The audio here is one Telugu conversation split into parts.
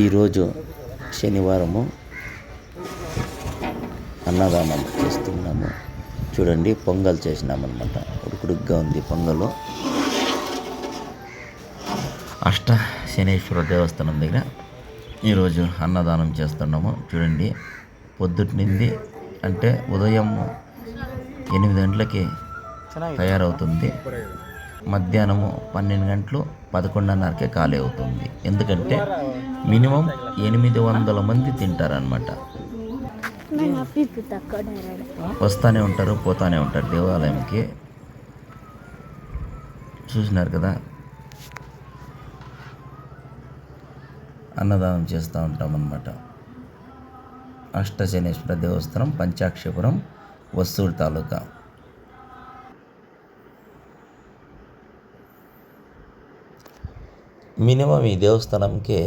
ఈరోజు శనివారము అన్నదానం చేస్తున్నాము. చూడండి, పొంగల్ చేసినామన్నమాట. ఉడుకుడుగ్గా ఉంది పొంగలు. అష్ట శనేశ్వర దేవస్థానం దగ్గర ఈరోజు అన్నదానం చేస్తున్నాము. చూడండి, పొద్దుటి నుండి అంటే ఉదయం 8 గంటలకి తయారవుతుంది. మధ్యాహ్నము 12 గంటలు 11:30కే ఖాళీ అవుతుంది. ఎందుకంటే మినిమం 800 మంది తింటారనమాట. వస్తూనే ఉంటారు, పోతూనే ఉంటారు దేవాలయంకి. చూసినారు కదా, అన్నదానం చేస్తూ ఉంటామన్నమాట. అష్టశనేశ్వర దేవస్థానం, పంచాక్షపురం, వస్తూరు తాలూకా. మినిమం ఈ దేవస్థానంకి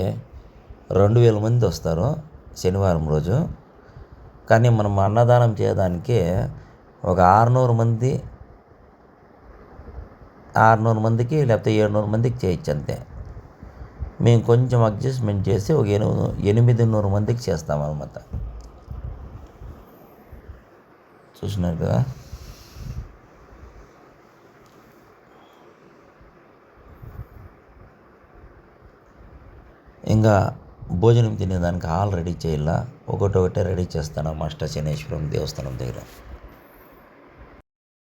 2000 మంది వస్తారు శనివారం రోజు. కానీ మనం అన్నదానం చేయడానికి ఒక 600 మందికి లేకపోతే 700 మందికి చేయొచ్చు అంతే. మేము కొంచెం అడ్జస్ట్మెంట్ చేసి ఒక 800 మందికి చేస్తామన్నమాట. చూసినారు కదా. ఇంకా భోజనం తినేదానికి హాల్ రెడీ చేయాల. ఒకటొకటే రెడీ చేస్తాను అష్ట శనేశ్వరం దేవస్థానం దగ్గర.